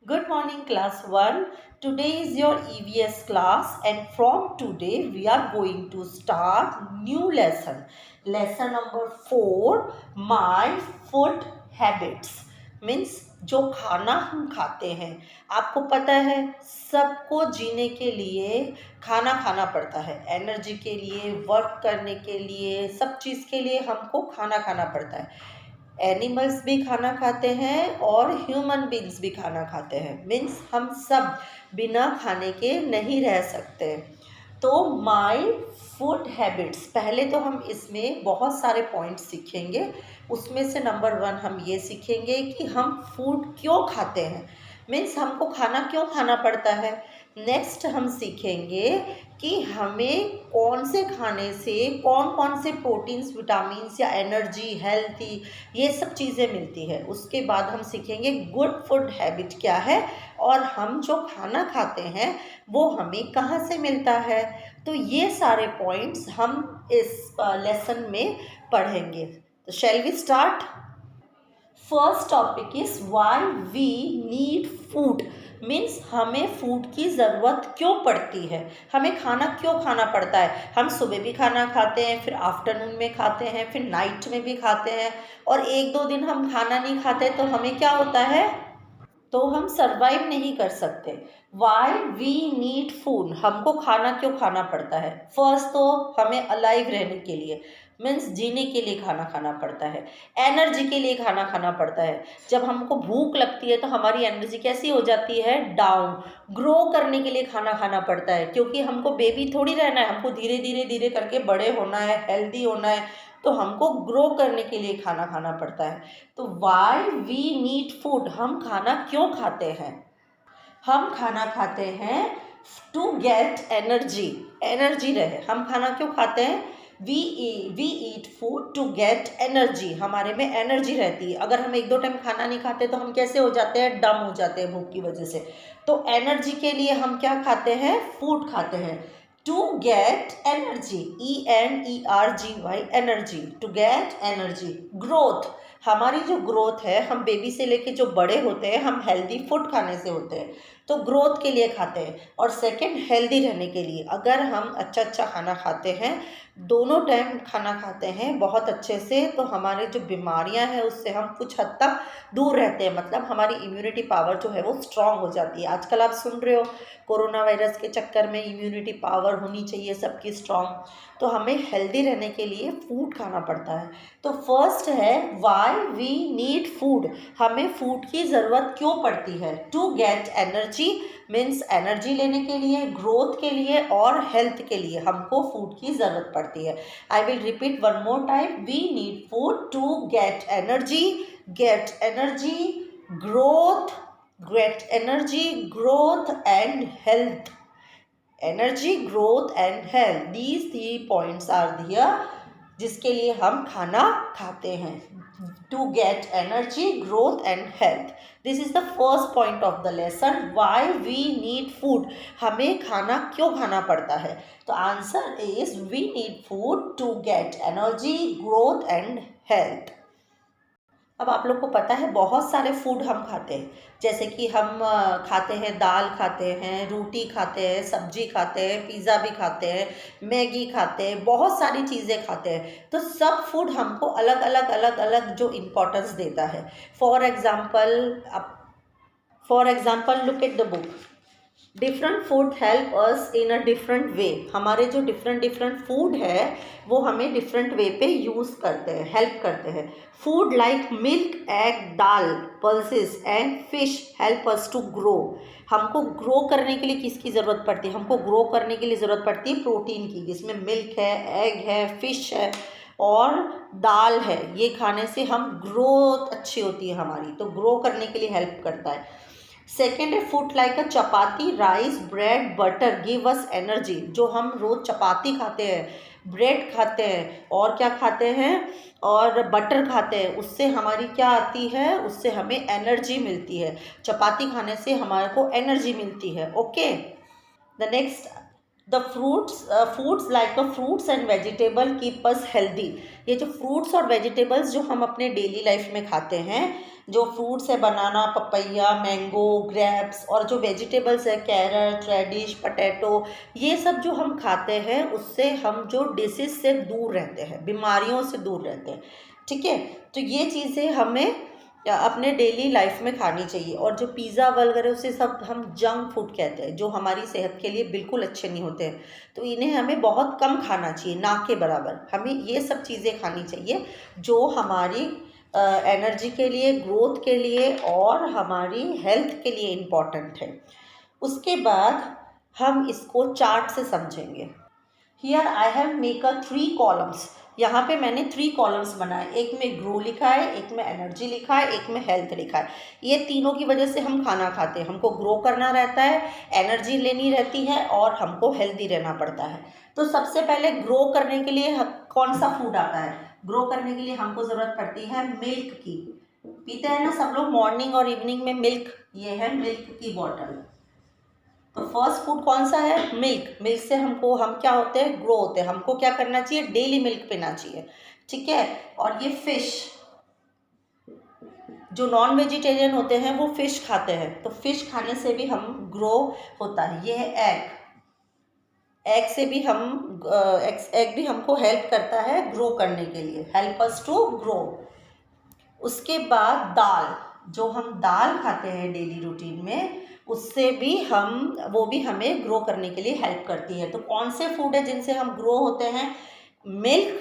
Good morning, class 1. Today is your EVS class, and from today we are going to start new lesson. Lesson number 4, my food habits. Means जो खाना हम खाते हैं, आपको पता है सबको जीने के लिए खाना खाना पड़ता है। एनर्जी के लिए, वर्क करने के लिए, सब चीज़ के लिए हमको खाना खाना पड़ता है। एनिमल्स भी खाना खाते हैं और ह्यूमन बींग्स भी खाना खाते हैं। मीन्स हम सब बिना खाने के नहीं रह सकते। तो माई फूड हैबिट्स, पहले तो हम इसमें बहुत सारे पॉइंट्स सीखेंगे। उसमें से नंबर 1 हम ये सीखेंगे कि हम फूड क्यों खाते हैं, मीन्स हमको खाना क्यों खाना पड़ता है। नेक्स्ट हम सीखेंगे कि हमें कौन से खाने से कौन कौन से प्रोटीन्स, विटामिन्स या एनर्जी, हेल्थी, ये सब चीज़ें मिलती है। उसके बाद हम सीखेंगे गुड फूड हैबिट क्या है और हम जो खाना खाते हैं वो हमें कहाँ से मिलता है। तो ये सारे पॉइंट्स हम इस लेसन में पढ़ेंगे। तो shall we start. First topic is why we need food. Means हमें फूड की ज़रूरत क्यों पड़ती है, हमें खाना क्यों खाना पड़ता है। हम सुबह भी खाना खाते हैं, फिर आफ्टरनून में खाते हैं, फिर नाइट में भी खाते हैं, और 1-2 दिन हम खाना नहीं खाते तो हमें क्या होता है, तो हम सरवाइव नहीं कर सकते। वाई वी नीड फूड, हमको खाना क्यों खाना पड़ता है। फर्स्ट तो हमें अलाइव रहने के लिए, मीन्स जीने के लिए खाना खाना पड़ता है। एनर्जी के लिए खाना खाना पड़ता है। जब हमको भूख लगती है तो हमारी एनर्जी कैसी हो जाती है, डाउन। ग्रो करने के लिए खाना खाना पड़ता है, क्योंकि हमको बेबी थोड़ी रहना है, हमको धीरे धीरे धीरे करके बड़े होना है, हेल्दी होना है, तो हमको ग्रो करने के लिए खाना खाना पड़ता है। तो वाई वी नीड फूड, हम खाना क्यों खाते हैं। हम खाना खाते हैं टू गेट एनर्जी, एनर्जी रहे। हम खाना क्यों खाते हैं, we eat food to get energy, हमारे में एनर्जी रहती है। अगर हम 1-2 टाइम खाना नहीं खाते तो हम कैसे हो जाते हैं, डम हो जाते हैं भूख की वजह से। तो एनर्जी के लिए हम क्या खाते हैं, फूड खाते हैं। To get energy, ENERGY, energy, to get energy. Growth, हमारी जो ग्रोथ है, हम बेबी से लेके जो बड़े होते हैं हम हेल्दी फूड खाने से होते हैं, तो ग्रोथ के लिए खाते हैं। और सेकंड, हेल्दी रहने के लिए। अगर हम अच्छा अच्छा खाना खाते हैं, दोनों टाइम खाना खाते हैं बहुत अच्छे से, तो हमारे जो बीमारियां हैं उससे हम कुछ हद तक दूर रहते हैं। मतलब हमारी इम्यूनिटी पावर जो है वो स्ट्रांग हो जाती है। आजकल आप सुन रहे हो कोरोना वायरस के चक्कर में इम्यूनिटी पावर होनी चाहिए सबकी स्ट्रांग, तो हमें हेल्दी रहने के लिए फूड खाना पड़ता है। तो फर्स्ट है वाई वी नीड फूड, हमें फूड की ज़रूरत क्यों पड़ती है। To get energy, means energy लेने के लिए, ग्रोथ के लिए और हेल्थ के लिए हमको फूड की ज़रूरत पड़ती है। I will repeat one more time, we need food to get energy, growth, get energy, growth and health. Energy, growth and health, these 3 points are there जिसके लिए हम खाना खाते हैं। To get energy, growth and health, this is the first point of the lesson, why we need food, हमें खाना क्यों खाना पड़ता है। तो answer is we need food to get energy, growth and health। अब आप लोग को पता है बहुत सारे फूड हम खाते हैं, जैसे कि हम खाते हैं, दाल खाते हैं, रोटी खाते हैं, सब्जी खाते हैं, पिज़्ज़ा भी खाते हैं, मैगी खाते हैं, बहुत सारी चीज़ें खाते हैं। तो सब फूड हमको अलग अलग अलग अलग जो इम्पोर्टेंस देता है। For example look at the book. Different food help us in a different way, हमारे जो डिफरेंट फूड है वो हमें डिफरेंट वे पे यूज़ करते हैं, हेल्प करते हैं। Food like milk, egg, dal, pulses and fish help us to grow, हमको ग्रो करने के लिए किसकी ज़रूरत पड़ती है, हमको ग्रो करने के लिए ज़रूरत पड़ती है प्रोटीन की, जिसमें मिल्क है, एग है, फिश है और दाल है। ये खाने से हम ग्रोथ अच्छी होती है हमारी, तो ग्रो करने के लिए हेल्प करता है। सेकेंड है फूड लाइक अ चपाती, rice, bread, butter give us energy, जो हम रोज़ चपाती खाते हैं, ब्रेड खाते हैं और क्या खाते हैं, और बटर खाते हैं, उससे हमारी क्या आती है, उससे हमें एनर्जी मिलती है। चपाती खाने से हमारे को एनर्जी मिलती है। Okay, the next, the foods like fruits and vegetable keep us healthy, ये जो फ्रूट्स और वेजिटेबल्स जो हम अपने डेली लाइफ में खाते हैं जो फ्रूट्स है बनाना, पपैया, मैंगो, ग्रेप्स, और जो वेजिटेबल्स है कैरेट, रेडिश, पटेटो, ये सब जो हम खाते हैं उससे हम जो डिसीज से दूर रहते हैं, बीमारियों से दूर रहते हैं। ठीक है, तो ये चीज़ें हमें अपने डेली लाइफ में खानी चाहिए। और जो पिज़्ज़ा वगैरह उसे सब हम जंक फूड कहते हैं, जो हमारी सेहत के लिए बिल्कुल अच्छे नहीं होते हैं, तो इन्हें हमें बहुत कम खाना चाहिए, ना के बराबर। हमें ये सब चीज़ें खानी चाहिए जो हमारी एनर्जी के लिए, ग्रोथ के लिए और हमारी हेल्थ के लिए इम्पॉर्टेंट है। उसके बाद हम इसको चार्ट से समझेंगे। Here I have make a 3 columns. यहाँ पे मैंने 3 कॉलम्स बनाए, एक में ग्रो लिखा है, एक में एनर्जी लिखा है, एक में हेल्थ लिखा है। ये तीनों की वजह से हम खाना खाते हैं। हमको ग्रो करना रहता है, एनर्जी लेनी रहती है और हमको हेल्दी रहना पड़ता है। तो सबसे पहले ग्रो करने के लिए कौन सा फूड आता है? ग्रो करने के लिए हमको ज़रूरत पड़ती है मिल्क की। पीते हैं ना सब लोग मॉर्निंग और इवनिंग में मिल्क, ये है मिल्क की बॉटल। तो फर्स्ट फूड कौन सा है? मिल्क। मिल्क से हम क्या होते हैं? ग्रो होते हैं। हमको क्या करना चाहिए? डेली मिल्क पीना चाहिए। ठीक है, और ये फिश, जो नॉन वेजिटेरियन होते हैं वो फिश खाते हैं, तो फिश खाने से भी हम ग्रो होता है। ये है एग। एग से भी एग भी हमको हेल्प करता है ग्रो करने के लिए, हेल्प अस टू ग्रो। उसके बाद दाल, जो हम दाल खाते हैं डेली रूटीन में, उससे भी वो भी हमें ग्रो करने के लिए हेल्प करती है। तो कौन से फूड है जिनसे हम ग्रो होते हैं? मिल्क,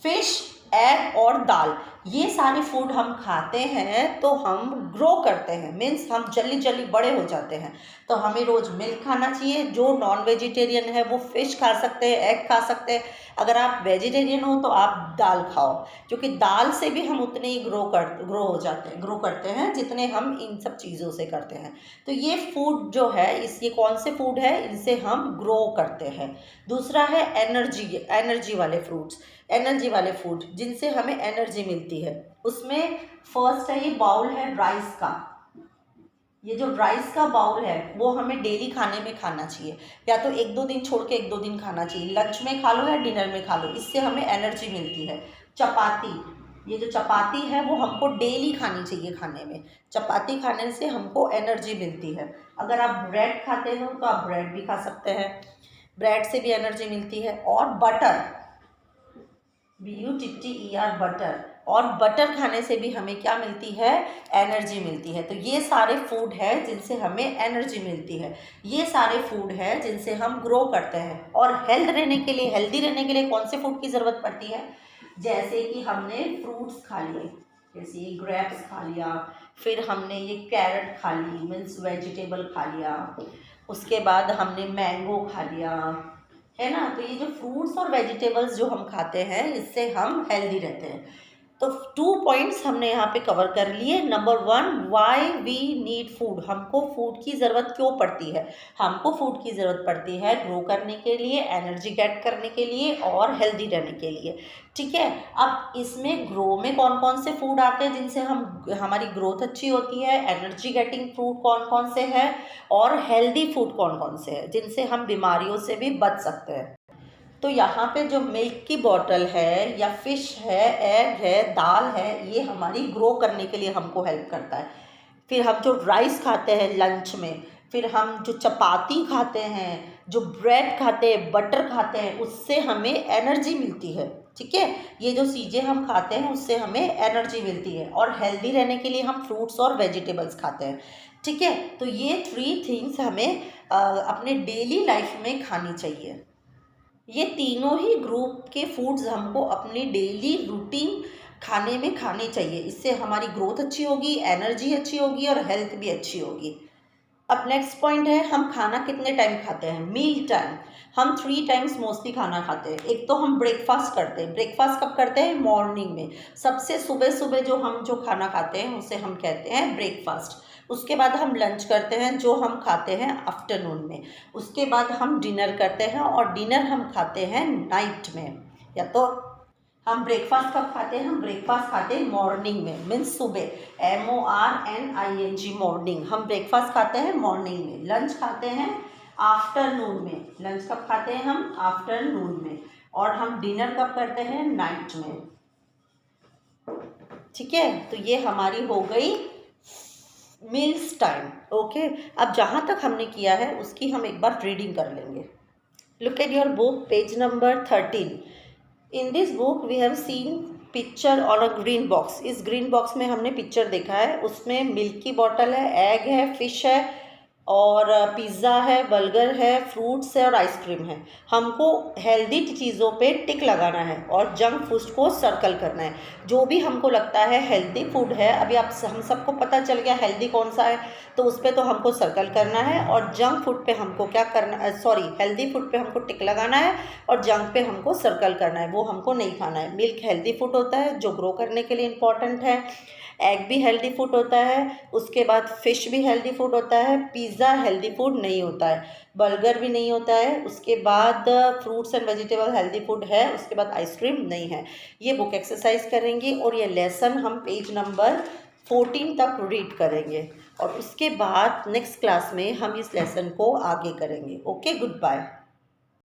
फिश, एग और दाल। ये सारे फूड हम खाते हैं तो हम ग्रो करते हैं, मीन्स हम जल्दी जल्दी बड़े हो जाते हैं। तो हमें रोज़ मिल्क खाना चाहिए। जो नॉन वेजिटेरियन है वो फिश खा सकते हैं, एग खा सकते हैं। अगर आप वेजिटेरियन हो तो आप दाल खाओ, क्योंकि दाल से भी हम उतने ही ग्रो करते हैं जितने हम इन सब चीज़ों से करते हैं। तो ये फूड जो है, ये कौन से फूड है? इनसे हम ग्रो करते हैं। दूसरा है एनर्जी वाले फ्रूट्स, एनर्जी वाले फूड जिनसे हमें एनर्जी मिलती है। उसमें फर्स्ट है, ये बाउल है राइस का। ये जो राइस का बाउल है वो हमें डेली खाने में खाना चाहिए, या तो 1-2 दिन छोड़ के 1-2 दिन खाना चाहिए। लंच में खा लो या डिनर में खा लो, इससे हमें एनर्जी मिलती है। चपाती, ये जो चपाती है वो हमको डेली खानी चाहिए खाने में। चपाती खाने से हमको एनर्जी मिलती है। अगर आप ब्रेड खाते हो तो आप ब्रेड भी खा सकते हैं, ब्रेड से भी एनर्जी मिलती है। और बटर, BUTTER, बटर, और बटर खाने से भी हमें क्या मिलती है? एनर्जी मिलती है। तो ये सारे फूड है जिनसे हमें एनर्जी मिलती है। ये सारे फूड है जिनसे हम ग्रो करते हैं। और हेल्दी रहने के लिए कौन से फूड की ज़रूरत पड़ती है? जैसे कि हमने फ्रूट्स खा लिए, जैसे ये ग्रेप्स खा लिया, फिर हमने ये कैरेट खा ली, मीन्स वेजिटेबल खा लिया, उसके बाद हमने मैंगो खा लिया, है ना। तो ये जो फ्रूट्स और वेजिटेबल्स जो हम खाते हैं इससे हम हेल्दी रहते हैं। तो 2 पॉइंट्स हमने यहाँ पे कवर कर लिए। Number 1, why we need food, हमको फूड की ज़रूरत क्यों पड़ती है? हमको फूड की ज़रूरत पड़ती है ग्रो करने के लिए, एनर्जी गेट करने के लिए और हेल्दी रहने के लिए। ठीक है, अब इसमें ग्रो में कौन कौन से फूड आते हैं जिनसे हमारी ग्रोथ अच्छी होती है, एनर्जी गेटिंग फूड कौन कौन से हैं, और हेल्दी फूड कौन कौन से हैं जिनसे हम बीमारियों से भी बच सकते हैं। तो यहाँ पे जो मिल्क की बॉटल है, या फिश है, एग है, दाल है, ये हमारी ग्रो करने के लिए हमको हेल्प करता है। फिर हम जो राइस खाते हैं लंच में, फिर हम जो चपाती खाते हैं, जो ब्रेड खाते हैं, बटर खाते हैं, उससे हमें एनर्जी मिलती है। ठीक है, ये जो चीज़ें हम खाते हैं उससे हमें एनर्जी मिलती है। और हेल्दी रहने के लिए हम फ्रूट्स और वेजिटेबल्स खाते हैं। ठीक है, तो ये 3 थिंग्स हमें अपने डेली लाइफ में खानी चाहिए। ये तीनों ही ग्रुप के फूड्स हमको अपनी डेली रूटीन खाने में खाने चाहिए। इससे हमारी ग्रोथ अच्छी होगी, एनर्जी अच्छी होगी और हेल्थ भी अच्छी होगी। अब नेक्स्ट पॉइंट है, हम खाना कितने टाइम खाते हैं? Meal time. हम 3 टाइम्स मोस्टली खाना खाते हैं। एक तो हम ब्रेकफास्ट करते हैं। ब्रेकफास्ट कब करते हैं? मॉर्निंग में। सबसे सुबह सुबह जो खाना खाते हैं उसे हम कहते हैं ब्रेकफास्ट। उसके बाद हम लंच करते हैं जो हम खाते हैं आफ्टरनून में। उसके बाद हम डिनर करते हैं और डिनर हम खाते हैं नाइट में। या तो हम ब्रेकफास्ट कब खाते हैं? हम ब्रेकफास्ट खाते हैं मॉर्निंग में, मीन्स सुबह, MORNING, मॉर्निंग। हम ब्रेकफास्ट खाते हैं मॉर्निंग में। लंच खाते हैं आफ्टरनून में। लंच कब खाते हैं? हम आफ्टरनून में। और हम डिनर कब करते हैं? नाइट में। ठीक है, तो ये हमारी हो गई मील्स टाइम। ओके, अब जहाँ तक हमने किया है उसकी हम एक बार रीडिंग कर लेंगे। Look at your book, page number 13। In this book we have seen picture on a green box. इस ग्रीन बॉक्स में हमने पिक्चर देखा है, उसमें मिल्क की बॉटल है, एग है, फिश है और पिज़्ज़ा है, बर्गर है, फ्रूट्स है और आइसक्रीम है। हमको हेल्दी चीज़ों पे टिक लगाना है और जंक फूड को सर्कल करना है। जो भी हमको लगता है हेल्दी फूड है, अभी आप हम सबको पता चल गया हेल्दी कौन सा है, तो उस पर तो हमको सर्कल करना है। और जंक फूड पे हमको क्या करना, सॉरी, हेल्दी फूड पे हमको टिक लगाना है और जंक पे हमको सर्कल करना है, वो हमको नहीं खाना है। मिल्क हेल्दी फूड होता है जो ग्रो करने के लिए इम्पॉर्टेंट है, एग भी हेल्दी फूड होता है, उसके बाद फिश भी हेल्दी फूड होता है, पिज़्ज़ा हेल्दी फूड नहीं होता है, बर्गर भी नहीं होता है, उसके बाद fruits and vegetable healthy food है, उसके बाद आइसक्रीम नहीं है। ये बुक एक्सरसाइज करेंगे और ये लेसन हम पेज नंबर 14 तक रीड करेंगे और उसके बाद नेक्स्ट क्लास में हम इस लेसन को आगे करेंगे। Okay, good bye.